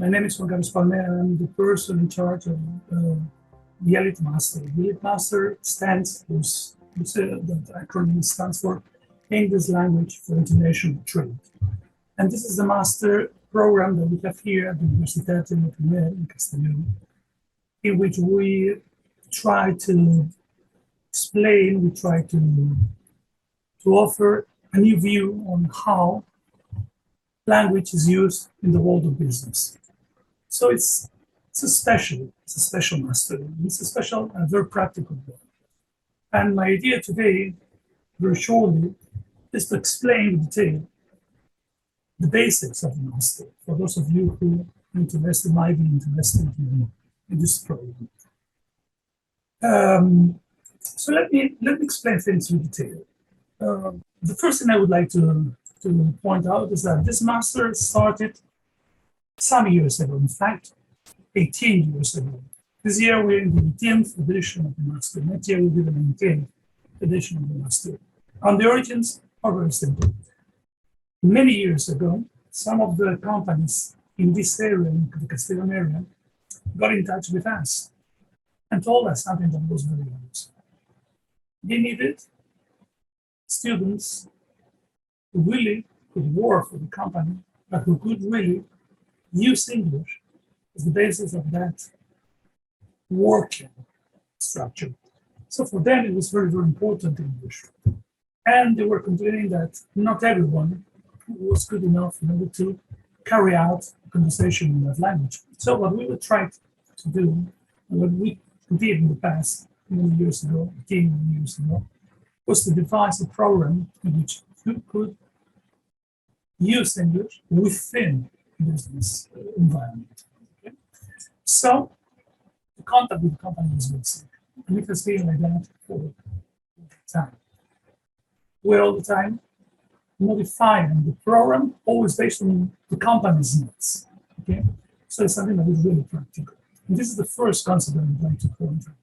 My name is Juan Carlos Palmera. I'm the person in charge of the ELIT Master. The ELIT Master stands, that acronym stands for English Language for International Trade. And this is the master program that we have here at the Universitat in Castellón, in which we try to explain, we try to offer a new view on how language is used in the world of business. So it's a special master. It's a special and very practical one. And my idea today, very shortly, is to explain in detail the basics of the master for those of you who might be interested in this program. So let me explain things in detail. The first thing I would like to point out is that this master started some years ago, in fact, 18 years ago. This year we're in the 18th edition of the master. Next year we'll be the 19th edition of the master. And the origins are very simple. Many years ago, some of the companies in this area, in the Castellón area, got in touch with us and told us something that was very obvious. They needed students who really could work for the company, but who could really use English as the basis of that working structure. So for them, it was very, very important English. And they were complaining that not everyone was good enough in order to carry out a conversation in that language. So what we would try to do, and what we did in the past, many years ago, 18 years ago, was to devise a program in which you could use English within the business environment. Okay? So the contact with the company was basic. And it has been like that for time. We're all the time modifying the program, always based on the company's needs. Okay? So it's something that is really practical. And this is the first concept that I'd like to point out.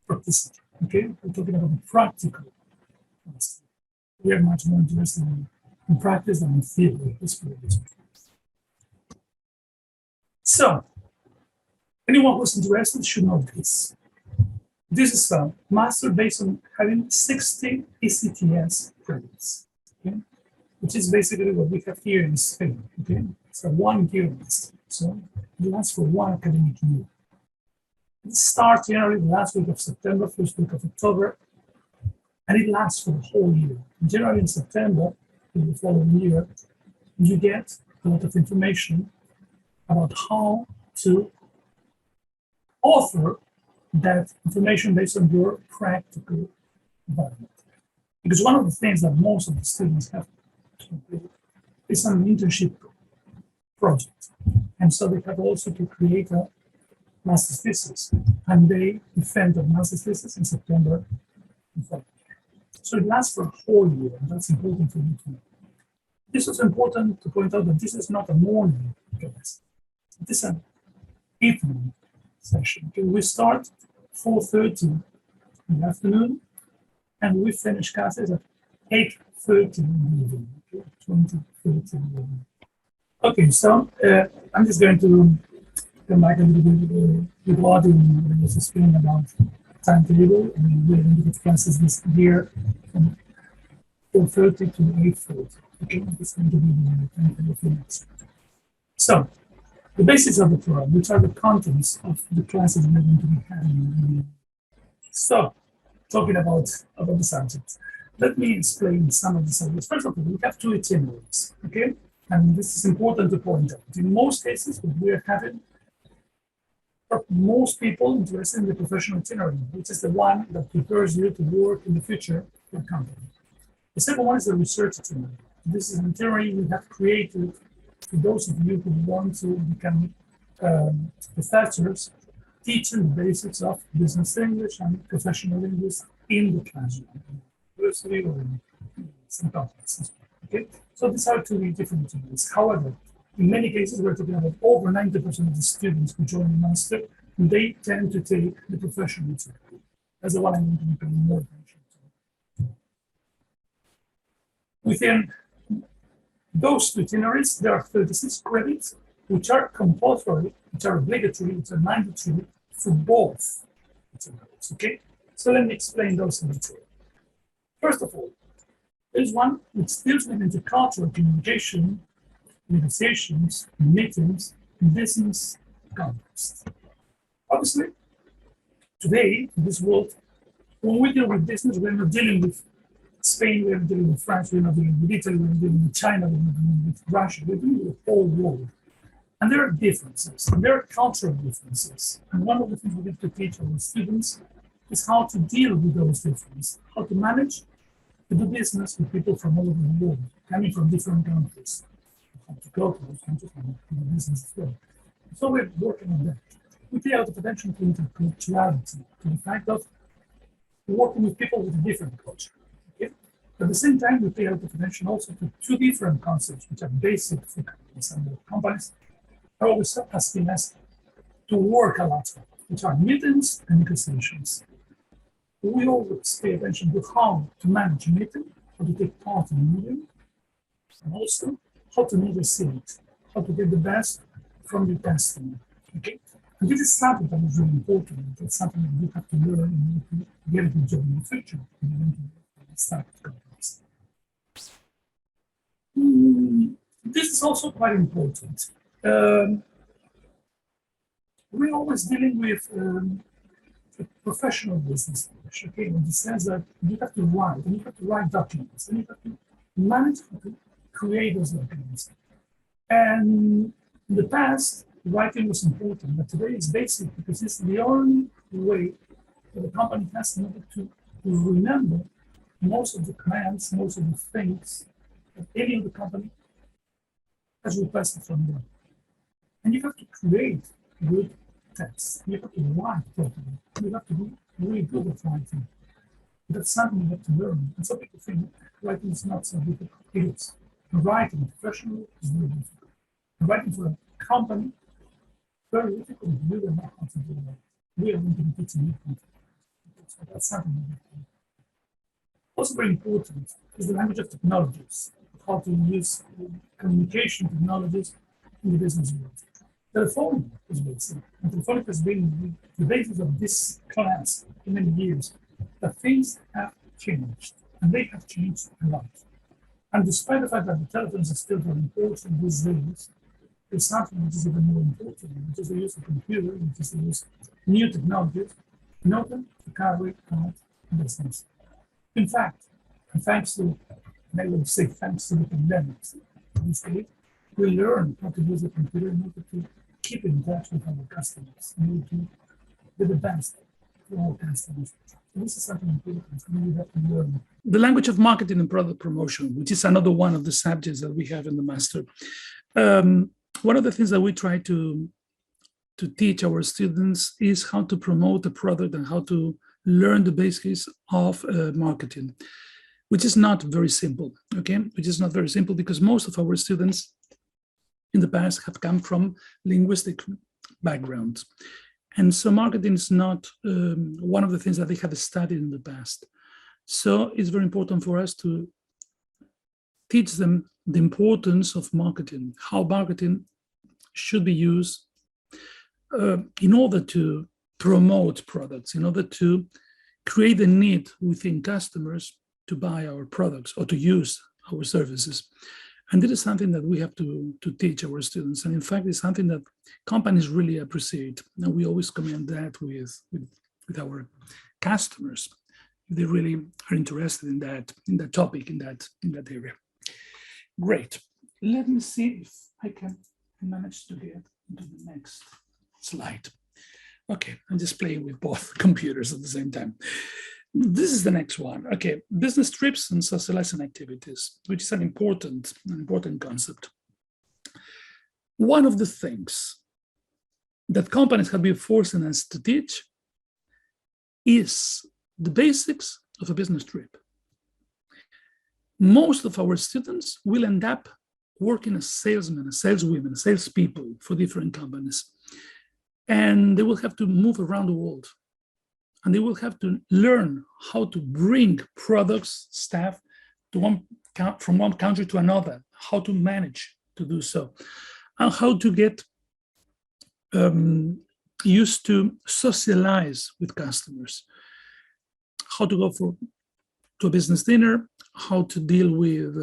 Practicity. Okay? We're talking about the practical. We are much more interested in practice than in theory. So, anyone who's interested should know this. This is a master based on having 60 ECTS credits, okay? Which is basically what we have here in Spain. Okay? It's a 1 year master, so it lasts for 1 academic year. It starts generally the last week of September, first week of October, and it lasts for the whole year. Generally in September, in the following year, you get a lot of information about how to offer that information based on your practical environment. Because one of the things that most of the students have to complete is an internship project. And so they have also to create a master's thesis. And they defend the master's thesis in September. So it lasts for a whole year, and that's important for you to know. This is important to point out that this is not a morning class. This is an evening session. Okay, we start 4:30 in the afternoon, and we finish classes at 8:30 in the evening. Okay, 20:30 in the evening. Okay, so I'm just going to come back a little bit with what I was explaining about timetable, and we're going to get classes this year from 4:30 to 8:30. Okay, this is going to be the timetable for next. So, the basics of the program, which are the contents of the classes we're going to be having. So, talking about the subjects, let me explain some of the subjects. First of all, we have 2 itineraries, okay? And this is important to point out. In most cases, what we are having, for most people interested in the professional itinerary, which is the one that prepares you to work in the future for a company. The second one is the research itinerary. This is an itinerary we have created for those of you who want to become professors, teaching the basics of business English and professional English in the classroom, university or in some companies. Okay, so these are 2 different itineraries. However, in many cases, we're talking about over 90% of the students who join the master, they tend to take the professional itinerary. That's the one I'm going to be paying more attention to. Within those 2 itineraries, there are 36 credits which are compulsory, which are obligatory, which are mandatory for both. Okay, so let me explain those in detail. First of all, there's one which deals with intercultural communication, negotiations, meetings, in business context. Obviously, today, in this world, when we deal with business, we're not dealing with Spain, we're not dealing with France, we're not dealing with Italy, we're not dealing with China, we're not dealing with Russia, we're dealing with the whole world. And there are differences, and there are cultural differences. And one of the things we need to teach our students is how to deal with those differences, how to manage to do business with people from all over the world, coming from different countries, how to go to those countries and do business as well. So we're working on that. We pay a lot of attention to interculturality, to the fact of working with people with a different culture. Okay? At the same time, we pay a lot of attention also to two different concepts, which are basic for companies. And the companies are always asking us to work a lot, which are meetings and negotiations. We always pay attention to how to manage a meeting, how to take part in a meeting, and also how to negotiate, how to get the best from your customer. Okay? And this is something that is really important. It's something that you have to learn in order to get a good job in the future when you want to start companies. This is also quite important. We're always dealing with a professional business, okay, in the sense that you have to write, and you have to write documents, and you have to manage how to create those documents. And in the past, writing was important, but today it's basic because it's the only way that the company has in order to remember most of the commands, most of the things that any of the company has requested from them. And you have to create good text. You have to write properly. You have to be really good at writing. That's something you have to learn. And some people think writing is not so difficult. It is. Writing professionally is very difficult. Writing for a company, very difficult. We don't know how to do that. We are going to be teaching you. So that's something you have to do. Also very important is the language of technologies, how to use communication technologies in the business world. Telephone is basic, and telephone has been the basis of this class for many years, but things have changed, and they have changed a lot. And despite the fact that the telephones are still very important these days, there's something which is even more important, which is the use of computer, which is the use of new technologies in order to carry out business. In fact, and thanks to, and I would say thanks to the pandemic, these days, we learn how to use the computer in order to keep in touch with our customers, in order to do the best for our customers. So this is something important we have to learn. The language of marketing and product promotion, which is another one of the subjects that we have in the master. One of the things that we try to teach our students is how to promote a product and how to learn the basics of marketing, which is not very simple, okay? Which is not very simple because most of our students in the past have come from linguistic backgrounds. And so marketing is not one of the things that they have studied in the past. So it's very important for us to teach them the importance of marketing, how marketing should be used in order to promote products, in order to create a need within customers to buy our products or to use our services. And this is something that we have to teach our students. And in fact, it's something that companies really appreciate. And we always commend that with our customers. They really are interested in that topic, in that area. Great. Let me see if I can manage to get into the next slide. Okay, I'm just playing with both computers at the same time. This is the next one. Okay, business trips and socializing activities, which is an important concept. One of the things that companies have been forcing us to teach is the basics of a business trip. Most of our students will end up working as salesmen, as saleswomen, salespeople for different companies. And they will have to move around the world. And they will have to learn how to bring products, staff to from one country to another, how to manage to do so. and how to get used to socialize with customers, how to go to a business dinner, how to deal with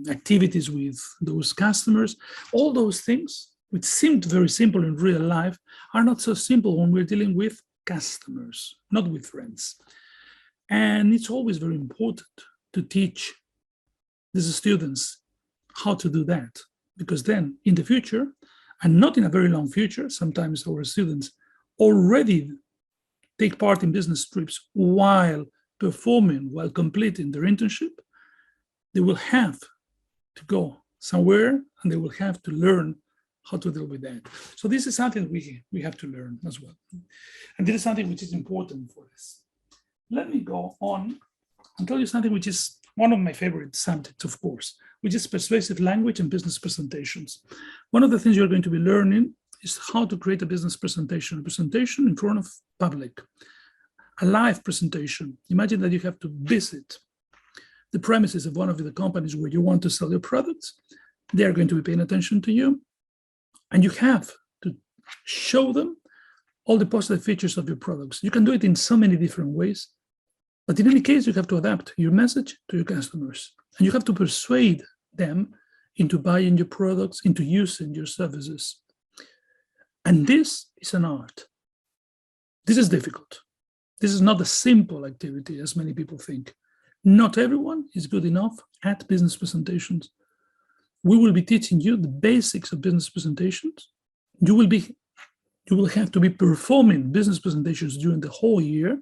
activities with those customers. All those things, which seemed very simple in real life, are not so simple when we're dealing with customers, not with friends. And it's always very important to teach these students how to do that, because then in the future, and not in a very long future, sometimes our students already take part in business trips while performing, while completing their internship. They will have to go somewhere and they will have to learn how to deal with that. So this is something we have to learn as well. And this is something which is important for us. Let me go on and tell you something which is one of my favorite subjects, of course, which is persuasive language and business presentations. One of the things you're going to be learning is how to create a business presentation in front of public, a live presentation. Imagine that you have to visit the premises of one of the companies where you want to sell your products. They are going to be paying attention to you, and you have to show them all the positive features of your products. You can do it in so many different ways, but in any case, you have to adapt your message to your customers, and you have to persuade them into buying your products, into using your services. And this is an art. This is difficult. This is not a simple activity, as many people think. Not everyone is good enough at business presentations. We will be teaching you the basics of business presentations. You will have to be performing business presentations during the whole year.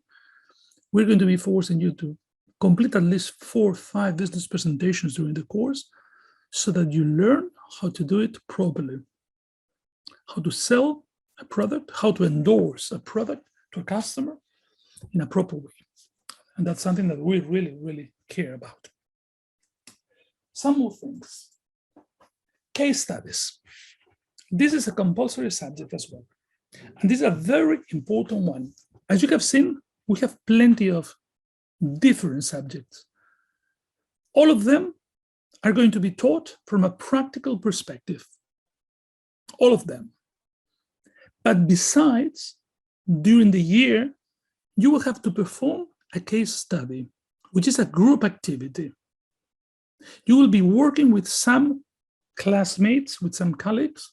We're going to be forcing you to complete at least 4 or 5 business presentations during the course so that you learn how to do it properly, how to sell a product, how to endorse a product to a customer in a proper way. And that's something that we really, really care about. Some more things. Case studies. This is a compulsory subject as well. And this is a very important one. As you have seen, we have plenty of different subjects. All of them are going to be taught from a practical perspective. All of them. But besides, during the year, you will have to perform a case study, which is a group activity. You will be working with some classmates, with some colleagues,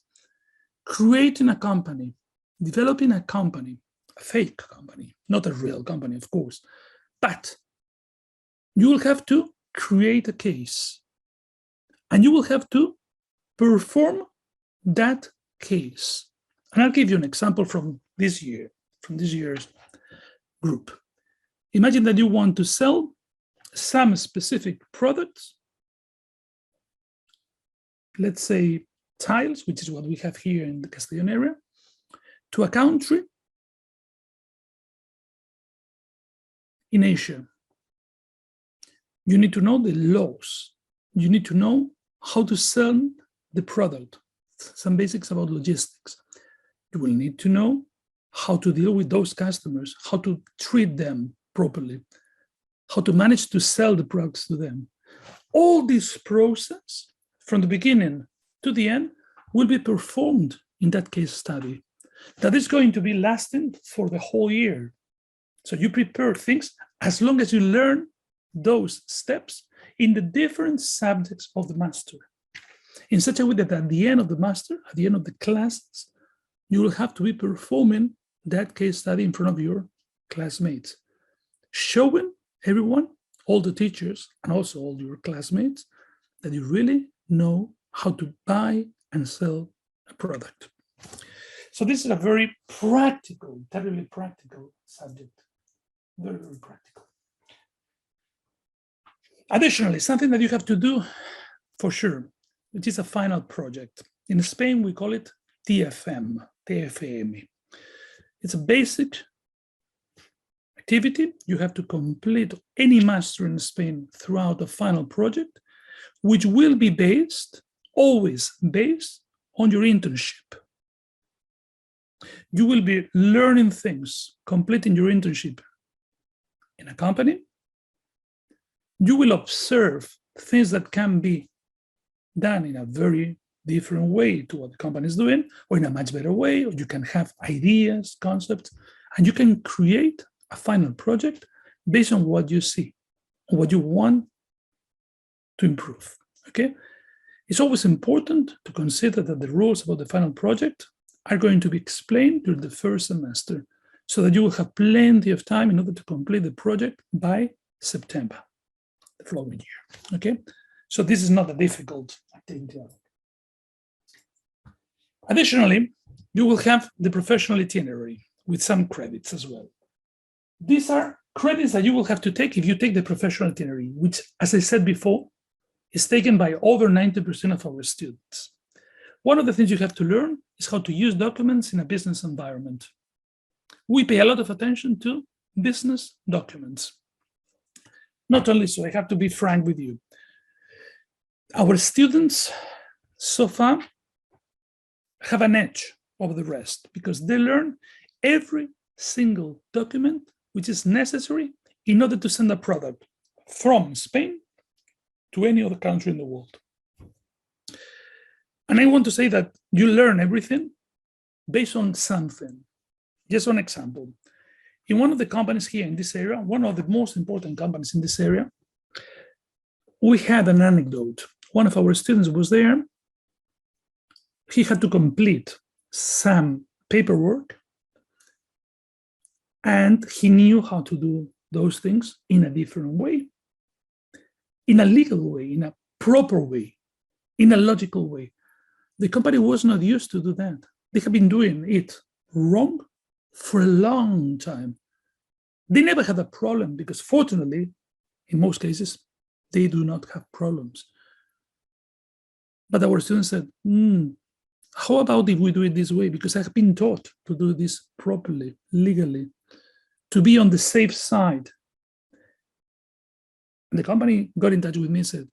creating a company, developing a company, a fake company, not a real company, of course, but you will have to create a case and you will have to perform that case. And I'll give you an example from this year's group. Imagine that you want to sell some specific products, let's say tiles, which is what we have here in the Castellon area, to a country in Asia. You need to know the laws. You need to know how to sell the product, some basics about logistics. You will need to know how to deal with those customers, how to treat them properly, how to manage to sell the products to them. All this process, from the beginning to the end, will be performed in that case study. That is going to be lasting for the whole year. So you prepare things as long as you learn those steps in the different subjects of the master, in such a way that at the end of the master, at the end of the classes, you will have to be performing that case study in front of your classmates, showing everyone, all the teachers, and also all your classmates, that you really know how to buy and sell a product. So this is a very practical, terribly practical subject, very, very practical. Additionally, something that you have to do for sure, which is a final project. In Spain, we call it TFM. It's a basic activity. You have to complete any master in Spain throughout a final project, which will be always based on your internship. You will be learning things, completing your internship in a company. You will observe things that can be done in a very different way to what the company is doing, or in a much better way, or you can have ideas, concepts, and you can create a final project based on what you see, what you want to improve, okay? It's always important to consider that the rules about the final project are going to be explained during the first semester so that you will have plenty of time in order to complete the project by September, the following year, okay? So this is not a difficult activity. Additionally, you will have the professional itinerary with some credits as well. These are credits that you will have to take if you take the professional itinerary, which, as I said before, is taken by over 90% of our students. One of the things you have to learn is how to use documents in a business environment. We pay a lot of attention to business documents. Not only so, I have to be frank with you. Our students so far have an edge over the rest because they learn every single document which is necessary in order to send a product from Spain to any other country in the world. And I want to say that you learn everything based on something. Just one example. In one of the companies here in this area, one of the most important companies in this area, we had an anecdote. One of our students was there. He had to complete some paperwork, and he knew how to do those things in a different way, in a legal way, in a proper way, in a logical way. The company was not used to do that. They have been doing it wrong for a long time. They never had a problem because, fortunately, in most cases, they do not have problems. But our students said, how about if we do it this way? Because I've been taught to do this properly, legally, to be on the safe side. And the company got in touch with me and said,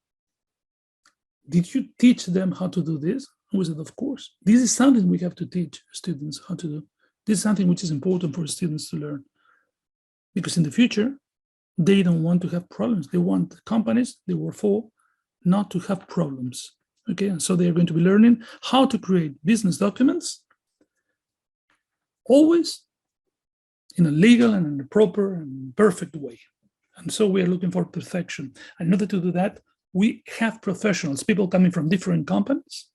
did you teach them how to do this? And we said, of course. This is something we have to teach students how to do. This is something which is important for students to learn. Because in the future, they don't want to have problems. They want the companies they work for not to have problems. Okay, and so they're going to be learning how to create business documents, always in a legal and in a proper and perfect way. And so we are looking for perfection. And in order to do that, we have professionals, people coming from different companies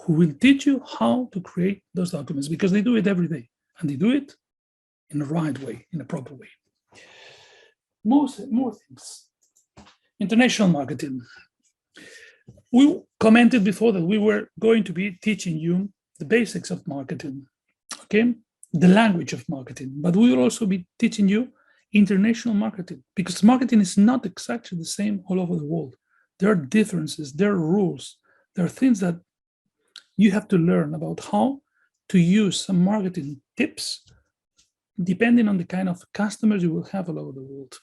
who will teach you how to create those documents because they do it every day and they do it in the right way, in a proper way. More things. International marketing. We commented before that we were going to be teaching you the basics of marketing, okay? The language of marketing, but we will also be teaching you international marketing because marketing is not exactly the same all over the world. There are differences, there are rules, there are things that you have to learn about how to use some marketing tips depending on the kind of customers you will have all over the world.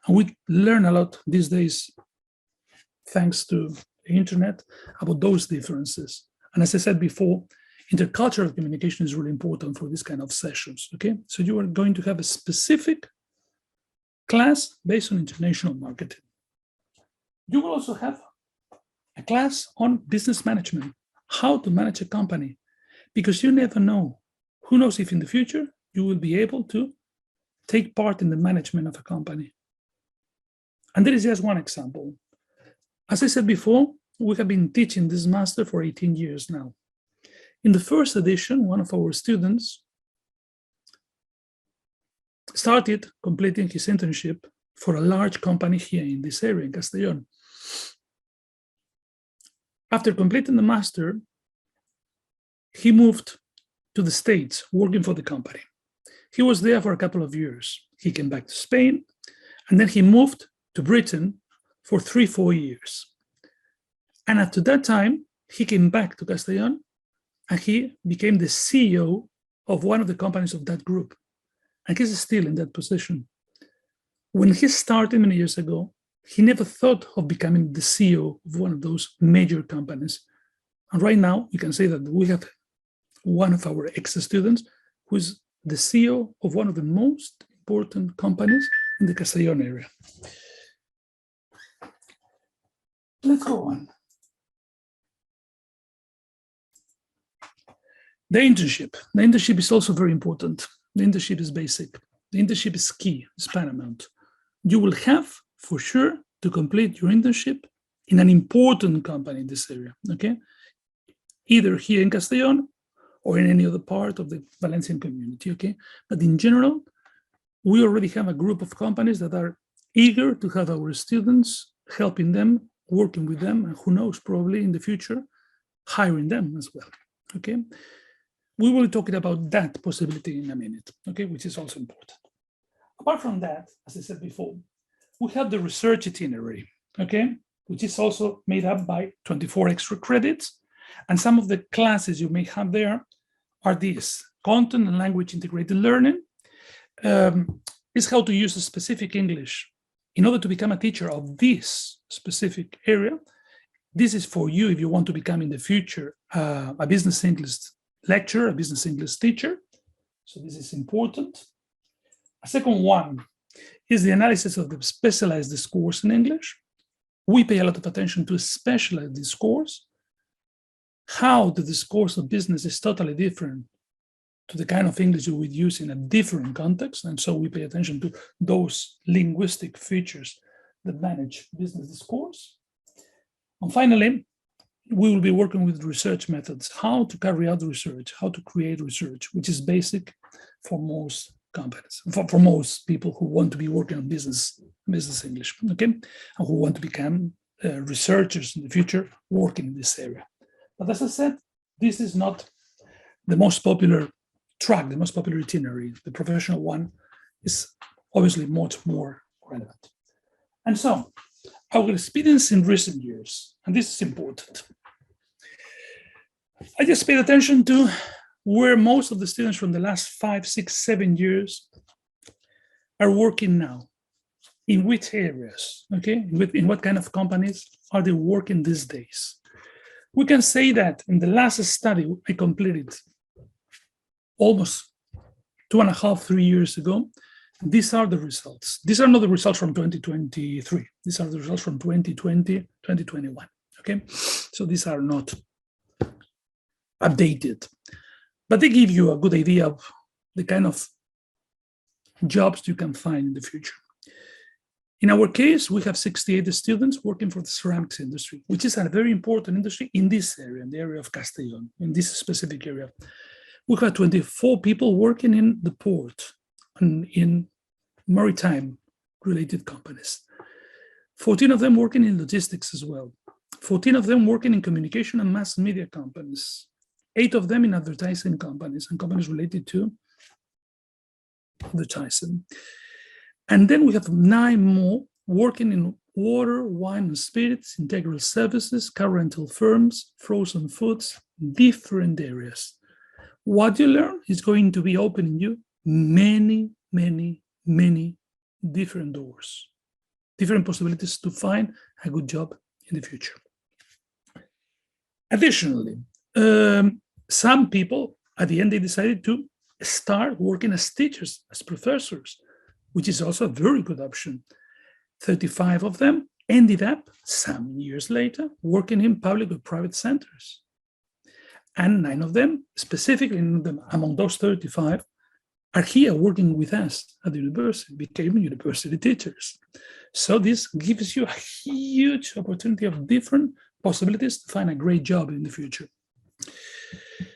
And we learn a lot these days, thanks to the internet, about those differences. And as I said before, intercultural communication is really important for this kind of sessions, okay? So you are going to have a specific class based on international marketing. You will also have a class on business management, how to manage a company, because you never know. Who knows if in the future you will be able to take part in the management of a company. And there is just one example. As I said before, we have been teaching this master for 18 years now. In the first edition, one of our students started completing his internship for a large company here in this area, in Castellón. After completing the master, he moved to the States working for the company. He was there for a couple of years. He came back to Spain, and then he moved to Britain for 3-4 years. And after that time, he came back to Castellón and he became the CEO of one of the companies of that group. And he's still in that position. When he started many years ago, he never thought of becoming the CEO of one of those major companies. And right now, you can say that we have one of our ex-students who is the CEO of one of the most important companies in the Castellón area. Let's go on. The internship. The internship is also very important. The internship is basic. The internship is key, it's paramount. You will have, for sure, to complete your internship in an important company in this area, okay? Either here in Castellón or in any other part of the Valencian community, okay? But in general, we already have a group of companies that are eager to have our students, helping them, working with them, and who knows, probably in the future, hiring them as well, okay? We will be talking about that possibility in a minute, okay, which is also important. Apart from that, as I said before, we have the research itinerary, okay, which is also made up by 24 extra credits. And some of the classes you may have there are these: content and language integrated learning, is how to use a specific English in order to become a teacher of this specific area. This is for you if you want to become in the future a business English lecturer, a business English teacher. So this is important. A second one is the analysis of the specialized discourse in English. We pay a lot of attention to specialized discourse, how the discourse of business is totally different to the kind of English you would use in a different context. And so we pay attention to those linguistic features that manage business discourse. And finally, we will be working with research methods, how to carry out research, how to create research, which is basic for most companies, for most people who want to be working on business English, okay? And who want to become researchers in the future working in this area. But as I said, this is not the most popular track, the most popular itinerary. The professional one is obviously much more relevant. And so, our experience in recent years, and this is important. I just paid attention to where most of the students from the last 5, 6, 7 years are working now. In which areas, okay? In what kind of companies are they working these days? We can say that in the last study I completed almost 2.5, 3 years ago, these are the results. These are not the results from 2023. These are the results from 2020, 2021, okay? So these are not updated, but they give you a good idea of the kind of jobs you can find in the future. In our case, we have 68 students working for the ceramics industry, which is a very important industry in this area, in the area of Castellón, in this specific area. We have 24 people working in the port and in maritime related companies. 14 of them working in logistics as well. 14 of them working in communication and mass media companies. 8 of them in advertising companies and companies related to advertising. And then we have 9 more working in water, wine and spirits, integral services, car rental firms, frozen foods, different areas. What you learn is going to be opening you many, many, many different doors, different possibilities to find a good job in the future. Additionally, some people at the end, they decided to start working as teachers, as professors, which is also a very good option. 35 of them ended up some years later working in public or private centers. And 9 of them, specifically among those 35, are here working with us at the university, became university teachers. So this gives you a huge opportunity of different possibilities to find a great job in the future.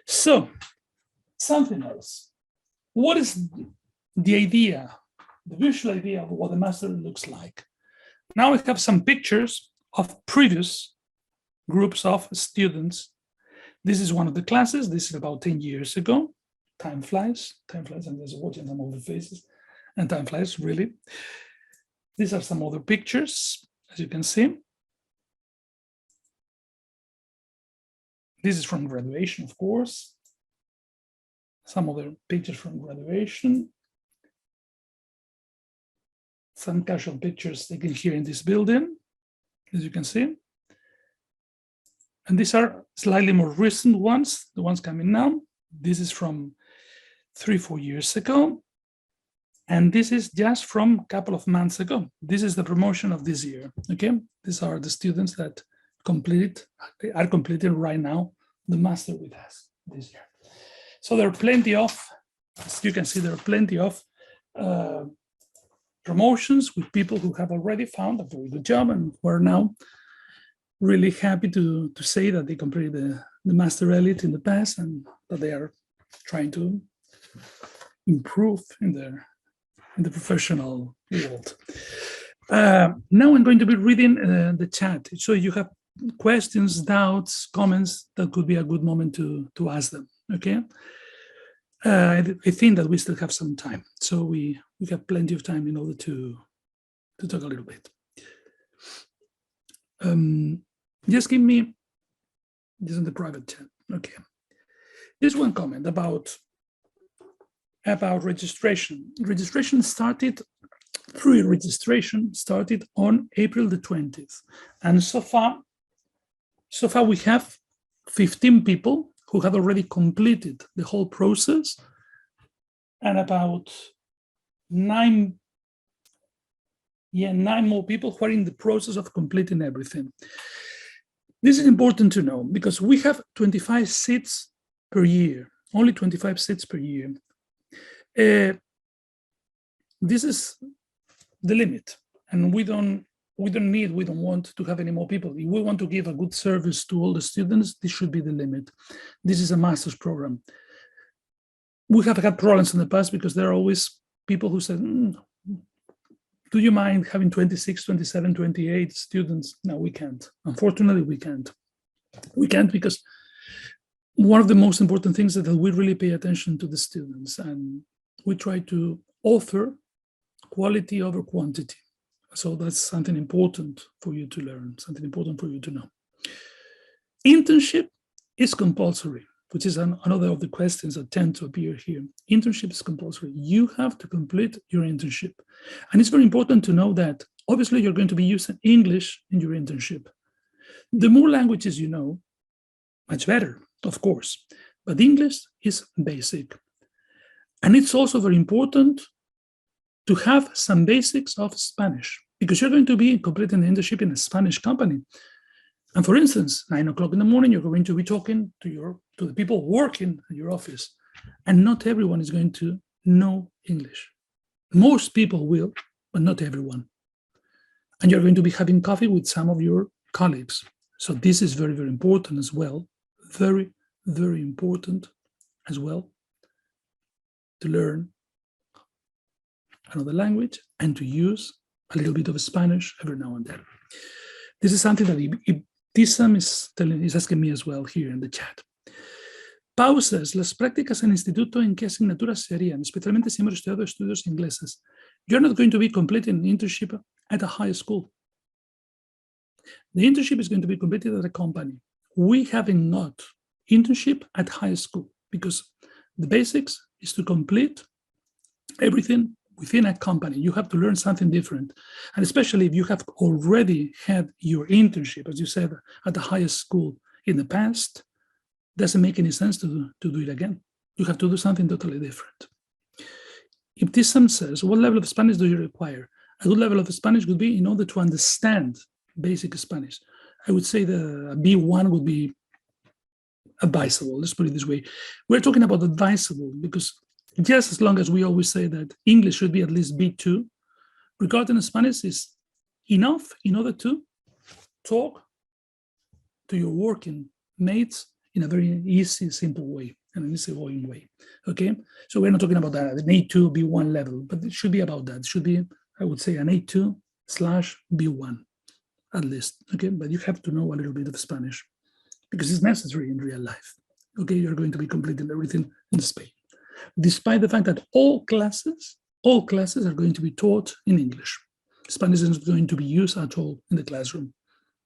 So, something else. What is the idea, the visual idea of what a master looks like? Now we have some pictures of previous groups of students. This is one of the classes. This is about 10 years ago. Time flies, and there's watching some of the faces, and time flies, really. These are some other pictures, as you can see. This is from graduation, of course. Some other pictures from graduation. Some casual pictures taken here in this building, as you can see. And these are slightly more recent ones, the ones coming now. This is from 3-4 years ago. And this is just from a couple of months ago. This is the promotion of this year, okay? These are the students that are completing right now the master with us this year. So there are plenty of, as you can see, there are plenty of promotions with people who have already found a very good job and who are now really happy to say that they completed the Master ELIT in the past and that they are trying to improve in the professional world. Now I'm going to be reading the chat. So you have questions, doubts, comments, that could be a good moment to ask them, okay? I think that we still have some time. So we have plenty of time in order to talk a little bit. Just give me, this is the private chat, okay. Just one comment about registration. Registration started on April the 20th. And so far we have 15 people who have already completed the whole process, and about nine more people who are in the process of completing everything. This is important to know because we have 25 seats per year, only 25 seats per year. This is the limit, and we don't want to have any more people. If we want to give a good service to all the students, this should be the limit. This is a master's program. We have had problems in the past because there are always people who said, do you mind having 26, 27, 28 students? No, we can't. Unfortunately, we can't. We can't because one of the most important things is that we really pay attention to the students and we try to offer quality over quantity. So that's something important for you to learn, something important for you to know. Internship is compulsory, which is another of the questions that tend to appear here. Internship is compulsory. You have to complete your internship. And it's very important to know that obviously you're going to be using English in your internship. The more languages you know, much better, of course, but English is basic. And it's also very important to have some basics of Spanish, because you're going to be completing the internship in a Spanish company. And for instance, 9 o'clock in the morning, you're going to be talking to the people working in your office. And not everyone is going to know English. Most people will, but not everyone. And you're going to be having coffee with some of your colleagues. So this is very, very important as well. Very, very important as well to learn another language and to use a little bit of Spanish every now and then. This is something that Tisam is asking me as well here in the chat. Pau says, las prácticas en instituto, ¿en qué asignaturas serían? Especialmente si hemos estudiado estudios ingleses. You're not going to be completing an internship at a high school. The internship is going to be completed at a company. We haven't got internship at high school because the basics is to complete everything within a company. You have to learn something different. And especially if you have already had your internship, as you said, at the highest school in the past, doesn't make any sense to do it again. You have to do something totally different. If Tisam says, what level of Spanish do you require? A good level of Spanish would be in order to understand basic Spanish. I would say the B1 would be advisable. Let's put it this way. We're talking about advisable because just as long as we always say that English should be at least B2, regarding Spanish is enough in order to talk to your working mates in a very easy, simple way, and an easygoing way, okay? So we're not talking about that, an A2, B1 level, but it should be about that. It should be, I would say, an A2/B1, at least, okay? But you have to know a little bit of Spanish because it's necessary in real life, okay? You're going to be completing everything in Spain, despite the fact that all classes are going to be taught in English. Spanish is not going to be used at all in the classroom,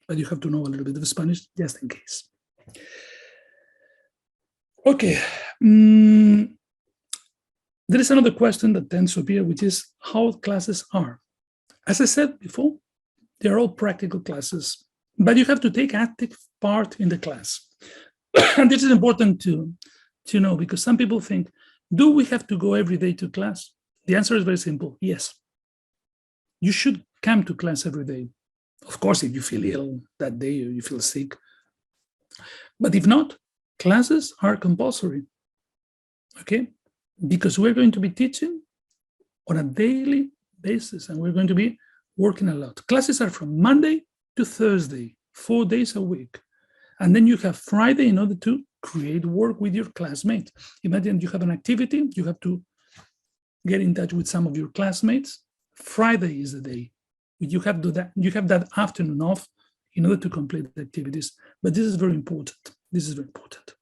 but you have to know a little bit of Spanish just in case. Okay, there is another question that tends to appear, which is how classes are. As I said before, they're all practical classes, but you have to take active part in the class. And this is important to know because some people think, do we have to go every day to class? The answer is very simple, yes. You should come to class every day. Of course, if you feel ill that day or you feel sick. But if not, classes are compulsory. okay? Because we're going to be teaching on a daily basis, and we're going to be working a lot. Classes are from Monday to Thursday, 4 days a week. And then you have Friday in order to create work with your classmates. Imagine you have an activity, you have to get in touch with some of your classmates. Friday is the day. You have that afternoon off in order to complete the activities. But this is very important. This is very important.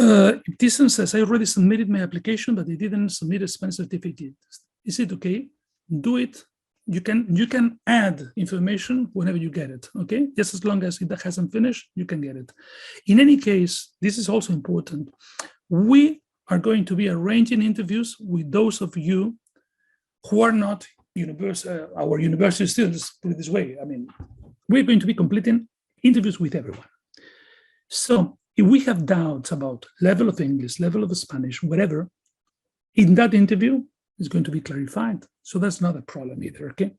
Thyssen says, I already submitted my application, but I didn't submit a Spanish certificate. Is it okay? Do it. You can add information whenever you get it, okay? Just as long as it hasn't finished, you can get it. In any case, this is also important. We are going to be arranging interviews with those of you who are not our university students, put it this way. I mean, we're going to be completing interviews with everyone. So if we have doubts about level of English, level of Spanish, whatever, in that interview, is going to be clarified. So that's not a problem either, okay?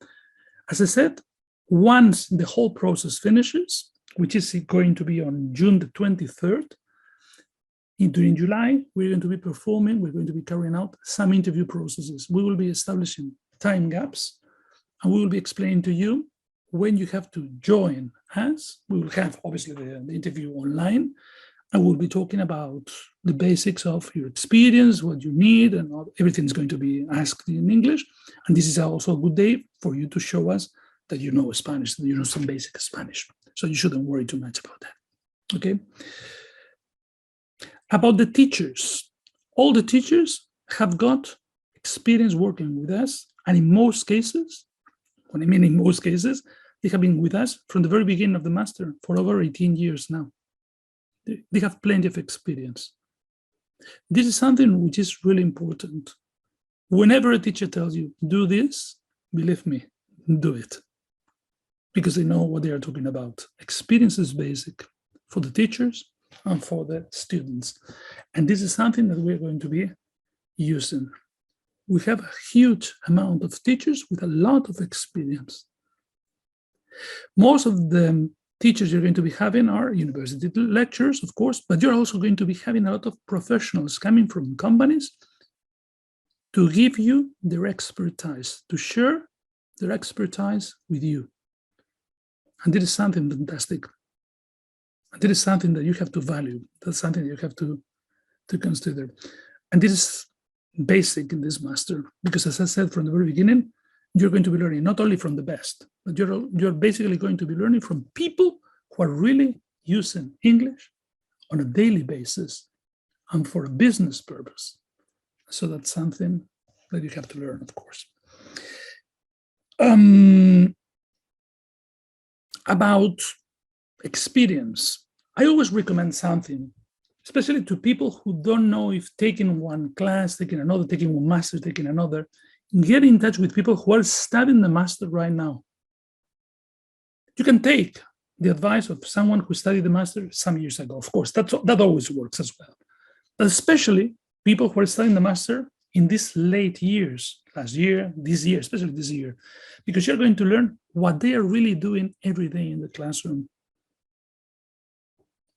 As I said, once the whole process finishes, which is going to be on June the 23rd, during July, we're going to be carrying out some interview processes. We will be establishing time gaps, and we will be explaining to you when you have to join us. We will have, obviously, the interview online, and we'll be talking about the basics of your experience, what you need, and everything's going to be asked in English. And this is also a good day for you to show us that you know Spanish, that you know some basic Spanish. So you shouldn't worry too much about that, okay? About the teachers, all the teachers have got experience working with us. And in most cases, when I mean in most cases, they have been with us from the very beginning of the master for over 18 years now. They have plenty of experience. This is something which is really important. Whenever a teacher tells you, do this, believe me, do it. Because they know what they are talking about. Experience is basic for the teachers and for the students. And this is something that we're going to be using. We have a huge amount of teachers with a lot of experience. Most of the teachers you're going to be having are university lecturers, of course, but you're also going to be having a lot of professionals coming from companies to give you their expertise, to share their expertise with you. And this is something fantastic. And this is something that you have to value. That's something you have to consider. And this is basic in this master, because as I said from the very beginning, you're going to be learning not only from the best, but you're basically going to be learning from people who are really using English on a daily basis and for a business purpose. So that's something that you have to learn, of course. About experience, I always recommend something, especially to people who don't know if taking one class, taking another, taking one master, taking another. Get in touch with people who are studying the master right now. You can take the advice of someone who studied the master some years ago. Of course, that always works as well. But especially people who are studying the master in these late years, last year, this year, especially this year, because you're going to learn what they are really doing every day in the classroom.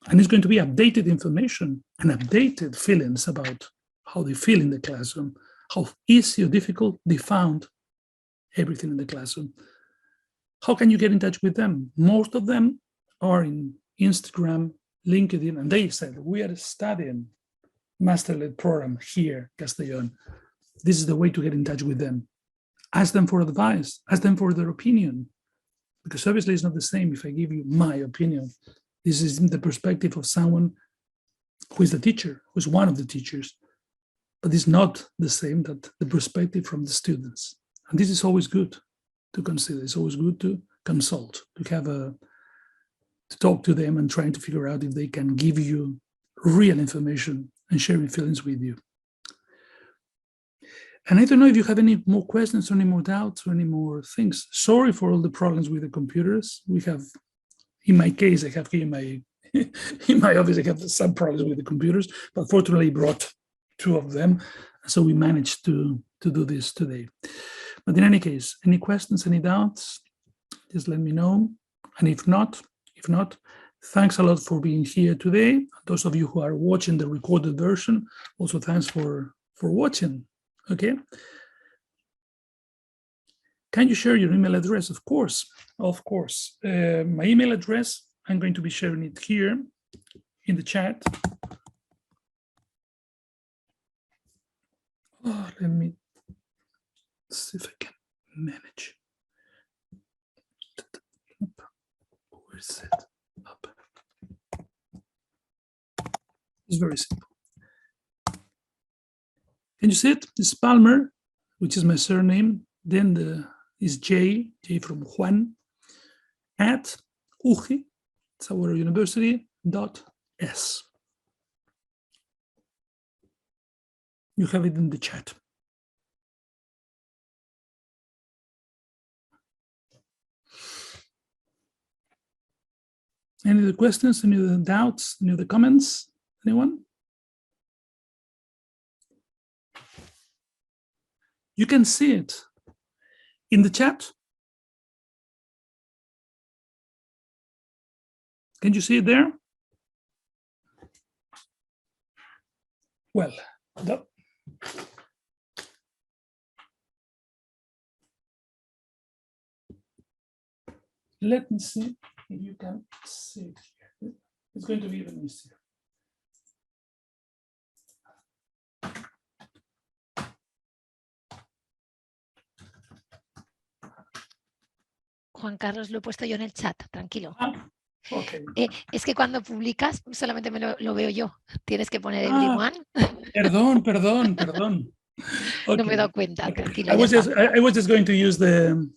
And it's going to be updated information and updated feelings about how they feel in the classroom, how easy or difficult they found everything in the classroom. How can you get in touch with them? Most of them are in Instagram, LinkedIn, and they said, we are studying Master-led program here, Castellón. This is the way to get in touch with them. Ask them for advice, ask them for their opinion, because obviously it's not the same if I give you my opinion. This is in the perspective of someone who is the teacher, who is one of the teachers. But it's not the same that the perspective from the students. And this is always good to consider. It's always good to consult, to talk to them and trying to figure out if they can give you real information and sharing feelings with you. And I don't know if you have any more questions or any more doubts or any more things. Sorry for all the problems with the computers. We have, in my case, I have here in my office, I have some problems with the computers, but fortunately I brought 2 of them. So we managed to do this today. But in any case, any questions, any doubts, just let me know. And if not, Thanks a lot for being here today. Those of you who are watching the recorded version, also thanks for watching, okay? Can you share your email address? Of course, of course. My email address, I'm going to be sharing it here in the chat. Oh, let me see if I can manage. Where is it? Up. It's very simple. Can you see it? It's Palmer, which is my surname. Then is J from Juan, at UGI, it's our university, .s. You have it in the chat. Any other questions, any other doubts, any other comments? Anyone? You can see it in the chat. Can you see it there? Well, let me see if you can see it here. It's going to be even easier. Juan Carlos, lo he puesto yo en el chat, tranquilo. Okay. Es que cuando publicas solamente lo veo yo. Tienes que poner everyone. Perdón. Okay. No me he dado cuenta, tranquilo. I was just going to use the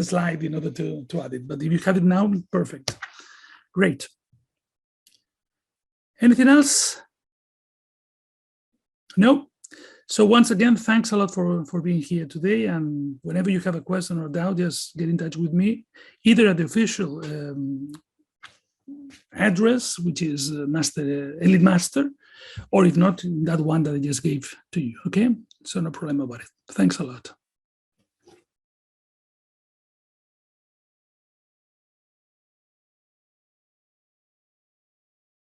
slide in order to add it, but if you have it now, perfect. Great. Anything else? No? So once again, thanks a lot for being here today. And whenever you have a question or doubt, just get in touch with me, either at the official address, which is ELIT Master, or if not, that one that I just gave to you, okay? So no problem about it. Thanks a lot.